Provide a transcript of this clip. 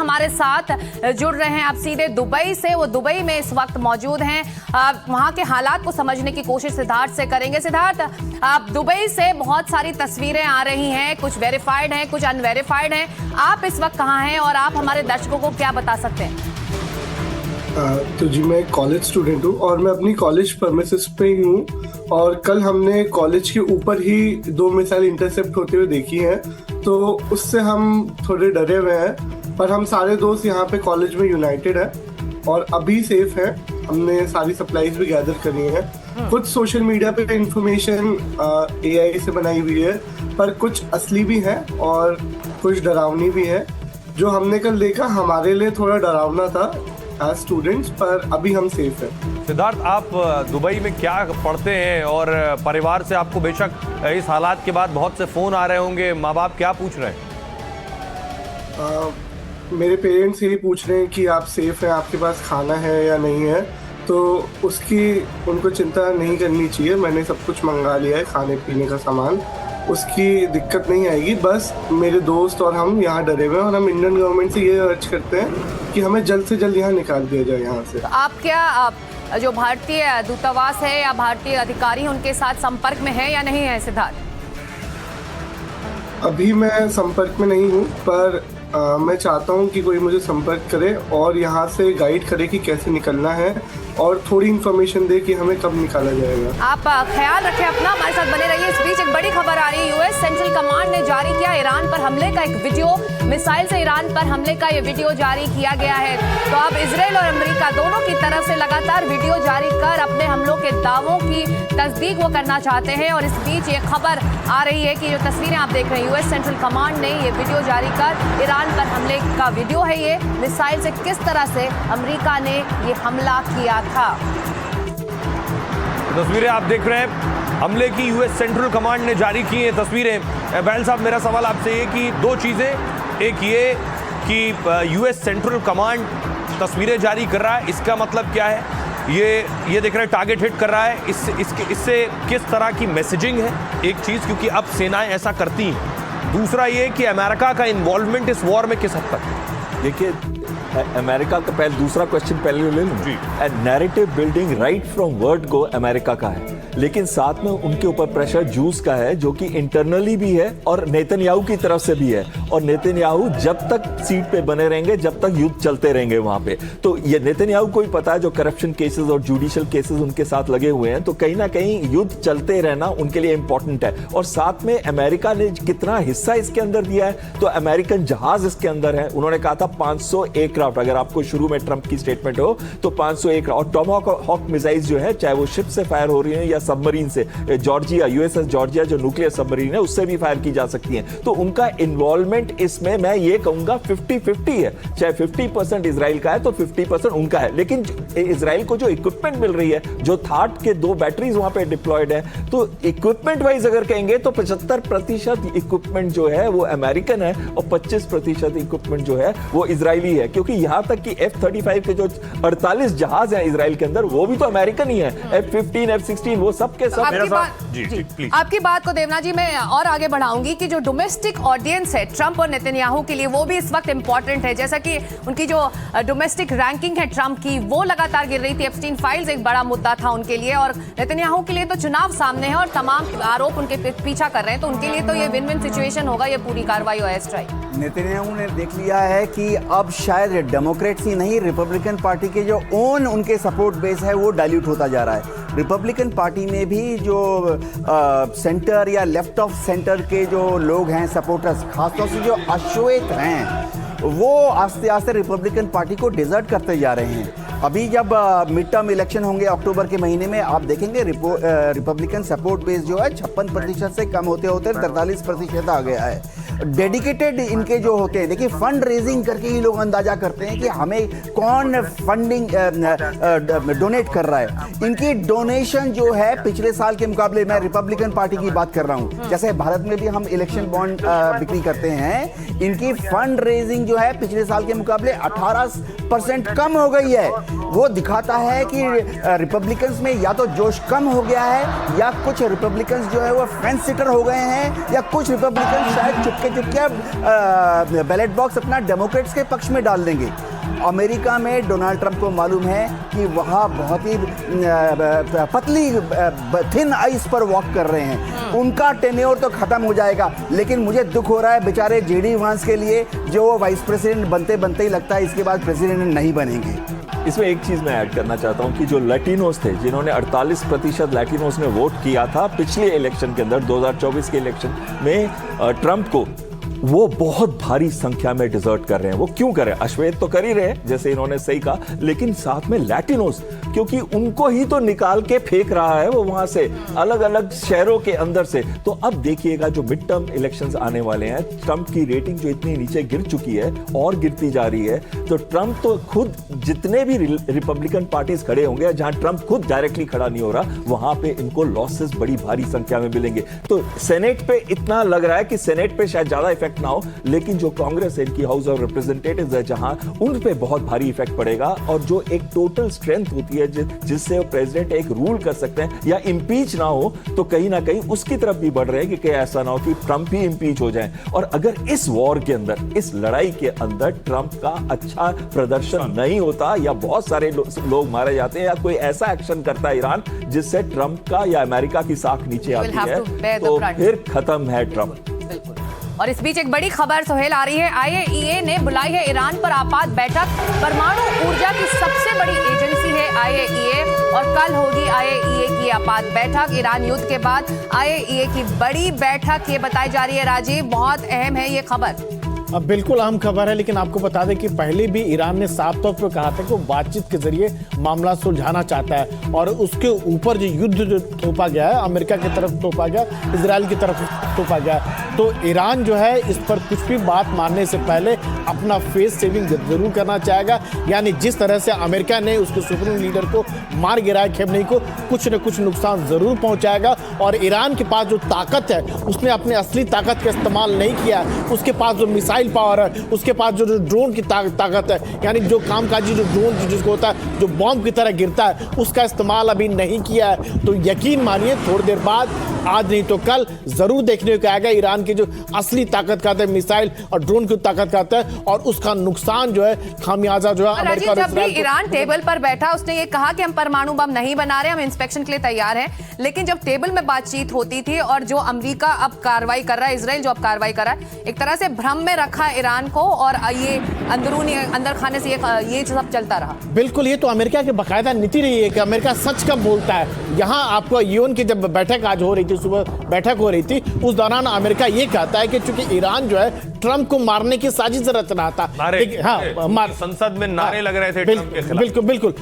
हमारे साथ जुड़ रहे हैं अब सीधे दुबई से। वो दुबई में इस वक्त मौजूद हैं। वहां के हालात को समझने की कोशिश सिद्धार्थ से करेंगे। सिद्धार्थ, आप दुबई से बहुत सारी तस्वीरें आ रही हैं, कुछ वेरीफाइड हैं, कुछ अनवेरीफाइड हैं। आप इस वक्त कहाँ हैं और आप हमारे दर्शकों को क्या बता सकते हैं? तो जी, मैं कॉलेज स्टूडेंट हूँ और मैं अपनी कॉलेज प्रेमिसेस पे ही हूँ। और कल हमने कॉलेज के ऊपर ही 2 मिसाइल इंटरसेप्ट होते हुए देखी हैं, तो उससे हम थोड़े डरे हुए हैं। पर हम सारे दोस्त यहाँ पे कॉलेज में यूनाइटेड है और अभी सेफ है। हमने सारी सप्लाईज भी गैदर करी हैं। कुछ सोशल मीडिया पे इंफॉर्मेशन AI से बनाई हुई है, पर कुछ असली भी है और कुछ डरावनी भी है। जो हमने कल देखा हमारे लिए थोड़ा डरावना था एज स्टूडेंट्स, पर अभी हम सेफ हैं। सिद्धार्थ, आप दुबई में क्या पढ़ते हैं और परिवार से आपको बेशक इस हालात के बाद बहुत से फोन आ रहे होंगे, माँ बाप क्या पूछ रहे हैं? मेरे पेरेंट्स यही पूछ रहे हैं कि आप सेफ हैं, आपके पास खाना है या नहीं है। तो उसकी उनको चिंता नहीं करनी चाहिए। मैंने सब कुछ मंगा लिया है, खाने पीने का सामान, उसकी दिक्कत नहीं आएगी। बस मेरे दोस्त और हम यहाँ डरे हुए हैं और हम इंडियन गवर्नमेंट से ये अर्ज करते हैं कि हमें जल्द से जल्द यहाँ निकाल दिया जाए यहाँ से। तो आप क्या जो भारतीय दूतावास है या भारतीय अधिकारी उनके साथ संपर्क में है या नहीं है सिद्धार्थ? अभी मैं संपर्क में नहीं हूँ, पर मैं चाहता हूँ कि कोई मुझे संपर्क करे और यहाँ से गाइड करे कि कैसे निकलना है और थोड़ी इन्फॉर्मेशन दे कि हमें कब निकाला जाएगा। आप ख्याल रखें अपना, हमारे साथ बने रहिए। इस बीच एक बड़ी खबर आ रही है। यूएस सेंट्रल कमांड ने जारी किया ईरान पर हमले का एक वीडियो। मिसाइल से ईरान पर हमले का ये वीडियो जारी किया गया है। तो अब इजराइल और अमेरिका दोनों की तरफ से लगातार वीडियो जारी कर अपने हमलों के दावों की तस्दीक वो करना चाहते हैं। और इस बीच ये खबर आ रही है कि जो तस्वीरें आप देख रहे हैं, यूएस सेंट्रल कमांड ने ये वीडियो जारी कर ईरान पर हमले का वीडियो है। ये मिसाइल से किस तरह से अमेरिका ने ये हमला किया था। तस्वीरें आप देख रहे हैं, हमले की यूएस सेंट्रल कमांड ने जारी की हैं तस्वीरें। बैल साहब, मेरा सवाल आपसे ये कि 2 चीजें, एक ये कि यूएस सेंट्रल कमांड तस्वीरें जारी कर रहा है, इसका मतलब क्या है? ये देख रहे हैं टारगेट हिट कर रहा है, इससे किस तरह की मैसेजिंग है? एक चीज, क्योंकि अब सेनाएं ऐसा करती हैं। दूसरा ये कि अमेरिका का इन्वॉल्वमेंट इस वॉर में किस हद तक है? देखिए, अमेरिका का पहले, दूसरा क्वेश्चन पहले ले लूं। Narrative building right from word go America का है, लेकिन साथ में उनके ऊपर प्रेशर जूस का है, जो कि इंटरनली भी है और नेतन्याहू की तरफ से भी है। और नेतन्याहू जब तक सीट पे बने रहेंगे, जब तक युद्ध चलते रहेंगे वहां पे। तो ये नेतन्याहू को ही पता है, जो करप्शन केसेस और जुडिशियल केसेस उनके साथ लगे हुए हैं, तो कहीं ना कहीं युद्ध चलते रहना उनके लिए इंपॉर्टेंट है। और साथ में अमेरिका ने कितना हिस्सा इसके अंदर दिया है, तो अमेरिकन जहाज इसके अंदर है। उन्होंने कहा था 500 एयरक्राफ्ट, अगर आपको शुरू में ट्रंप की स्टेटमेंट हो तो 500 एयरक्राफ्ट। और टॉमहॉक मिसाइल जो है, चाहे वो शिप से फायर हो रही है या सबमरीन से, जॉर्जिया, यूएसएस जॉर्जिया जो न्यूक्लियर सबमरीन है, उससे भी फायर की जा सकती है। तो उनका इन्वॉल्वमेंट इसमें मैं ये कहूंगा 50-50 है। चाहे 50% इजराइल का है तो 50% उनका है। लेकिन इजराइल को जो इक्विपमेंट मिल रही है, जो थाट के 2 बैटरीज वहां पे डिप्लॉयड है, तो इक्विपमेंट वाइज अगर कहेंगे तो 75% इक्विपमेंट जो है वो अमेरिकन है और 25% इक्विपमेंट जो है वो इजरायली है। क्योंकि यहां तक कि F-35 के जो 48 जहाज हैं इजराइल के अंदर, वो भी तो अमेरिकन ही है। F-15, F-16 वो सब के सब। आपकी बात को देवना जी मैं और आगे बढ़ाऊंगी कि जो डोमेस्टिक ऑडियंस है ट्रंप और नेतन्याहू के लिए, वो भी इस वक्त इंपॉर्टेंट है। जैसा कि उनकी जो डोमेस्टिक रैंकिंग है ट्रंप की, वो लगातार गिर रही थी। एप्स्टीन फाइल्स एक बड़ा मुद्दा था उनके लिए, और नेतन्याहू के लिए तो चुनाव सामने है और तमाम आरोप उनके पीछा कर रहे हैं। तो उनके लिए तो ये विन विन सिचुएशन होगा, ये पूरी कार्रवाई और एयर स्ट्राइक। नेतन्याहू ने देख लिया है कि अब शायद डेमोक्रेट्स ही नहीं, रिपब्लिकन पार्टी के जो ओन उनके सपोर्ट बेस है वो डाइल्यूट होता जा रहा है। रिपब्लिकन पार्टी में भी जो सेंटर या लेफ्ट ऑफ सेंटर के जो लोग हैं, सपोर्टर्स, खासतौर से जो अश्वेत हैं, वो आस्ते आस्ते रिपब्लिकन पार्टी को डिजर्ट करते जा रहे हैं। अभी जब मिड टर्म इलेक्शन होंगे अक्टूबर के महीने में, आप देखेंगे रिपब्लिकन सपोर्ट बेस जो है 56% से कम होते होते 43% आ गया है। डेडिकेटेड इनके जो होते हैं, देखिए फंड रेजिंग करके ही लोग अंदाजा करते हैं कि हमें कौन फंडिंग डोनेट कर रहा है। इनकी डोनेशन जो है पिछले साल के मुकाबले, मैं रिपब्लिकन पार्टी की बात कर रहा हूं, जैसे भारत में भी हम इलेक्शन बॉन्ड बिक्री करते हैं, इनकी फंड रेजिंग जो है पिछले साल के मुकाबले 18% कम हो गई है। वो दिखाता है कि रिपब्लिकन्स में या तो जोश कम हो गया है, या कुछ रिपब्लिकन्स जो है वो फेंस सिटर हो गए हैं, या कुछ रिपब्लिकन्स शायद चुपके बैलेट बॉक्स अपना डेमोक्रेट्स के पक्ष में डाल देंगे। अमेरिका में डोनाल्ड ट्रंप को मालूम है कि वहाँ बहुत ही पतली थिन आइस पर वॉक कर रहे हैं, उनका टेन्योर तो खत्म हो जाएगा। लेकिन मुझे दुख हो रहा है बेचारे जेडी वांस के लिए, जो वो वाइस प्रेसिडेंट बनते बनते ही लगता है इसके बाद प्रेसिडेंट नहीं बनेंगे। इसमें एक चीज मैं ऐड करना चाहता हूं कि जो लैटिनोस थे, जिन्होंने 48% लैटिनोस ने वोट किया था पिछले इलेक्शन के अंदर 2024 के इलेक्शन में ट्रंप को, वो बहुत भारी संख्या में डिजर्ट कर रहे हैं। वो क्यों कर रहे हैं? अश्वेत तो कर ही रहे हैं जैसे इन्होंने सही कहा, लेकिन साथ में लैटिनोस, क्योंकि उनको ही तो निकाल के फेंक रहा है वो वहां से, अलग अलग शहरों के अंदर से। तो अब देखिएगा जो मिड टर्म इलेक्शंस आने वाले हैं, ट्रंप की रेटिंग जो इतनी नीचे गिर चुकी है और गिरती जा रही है, तो ट्रंप तो खुद, जितने भी रिपब्लिकन पार्टीज खड़े होंगे, जहां ट्रंप खुद डायरेक्टली खड़ा नहीं हो रहा, वहां पे इनको लॉसेस बड़ी भारी संख्या में मिलेंगे। तो सेनेट पे इतना लग रहा है कि सेनेट पे शायद ज्यादा इफेक्ट ना हो, लेकिन जो कांग्रेस है, इनकी हाउस ऑफ रिप्रेजेंटेटिव्स है, जहां उन पे बहुत भारी इफेक्ट पड़ेगा। और जो एक टोटल स्ट्रेंथ होती है जिससे प्रेसिडेंट एक रूल कर सकते हैं या इंपीच ना हो, तो कहीं ना कहीं उसकी तरफ भी बढ़ रहे हैं कि ऐसा ना हो कि ट्रंप ही इंपीच हो जाए। और अगर इस वॉर के अंदर, इस लड़ाई के अंदर ट्रंप का अच्छा प्रदर्शन नहीं होता, या बहुत सारे लोग मारे जाते हैं, या कोई ऐसा एक्शन करता है ईरान जिससे ट्रंप का या अमेरिका की साख नीचे आती है, तो फिर खत्म है ट्रंप। और इस बीच एक बड़ी खबर सोहेल आ रही है। IAEA ने बुलाई है ईरान पर आपात बैठक। परमाणु ऊर्जा की सबसे बड़ी एजेंसी है IAEA, और कल होगी IAEA की आपात बैठक। ईरान युद्ध के बाद IAEA की बड़ी बैठक ये बताई जा रही है। राजीव, बहुत अहम है ये खबर। अब बिल्कुल अहम खबर है, लेकिन आपको बता दें कि पहले भी ईरान ने साफ तौर पर कहा था कि वो बातचीत के जरिए मामला सुलझाना चाहता है, और उसके ऊपर जो युद्ध जो थोपा गया है, अमेरिका की तरफ थोपा गया, इजराइल की तरफ थोपा गया, तो ईरान जो है इस पर कुछ भी बात मानने से पहले अपना फेस सेविंग जरूर करना चाहेगा। यानी जिस तरह से अमेरिका ने उसके सुप्रीम लीडर को मार गिराया खेमनेई को, कुछ न कुछ नुकसान जरूर पहुंचाएगा। और ईरान के पास जो ताकत है, उसने अपने असली ताकत का इस्तेमाल नहीं किया। उसके पास जो मिसाइल पावर है, उसके पास जो ड्रोन की ताकत है, यानी जो कामकाजी जो ड्रोन जिसको होता है, जो बॉम्ब की तरह गिरता है, उसका इस्तेमाल अभी नहीं किया है। तो यकीन मानिए थोड़ी देर बाद, आज नहीं तो कल, जरूर देखने को आएगा ईरान की जो असली ताकत का है, मिसाइल और ड्रोन की ताकत का है, और उसका नुकसान जो है, खामियाजा जो है अमेरिका और जब भी ईरान टेबल पर बैठा, उसने ये कहा कि हम परमाणु बम नहीं बना रहे, हम इंस्पेक्शन के लिए तैयार हैं। लेकिन जब टेबल में बातचीत होती थी, और जो अमेरिका अब कार्रवाई कर रहा है, इजराइल जो अब कार्रवाई कर रहा है, एक तरह से भ्रम में रखा ईरान को, और ये अंदरूनी अंदर खाने से ये सब चलता रहा। बिल्कुल, ये तो अमेरिका की बाकायदा नीति रही है कि अमेरिका सच कब बोलता है। यहाँ आपको यूएन की जब बैठक आज हो रही थी, सुबह बैठक हो रही थी, उस दौरान अमेरिका ये कहता है कि चूंकि ईरान जो है ट्रंप को मारने की साजिश रच रहा था। हाँ, संसद में नारे लग रहे थे ट्रंप के खिलाफ। बिल्कुल बिल्कुल।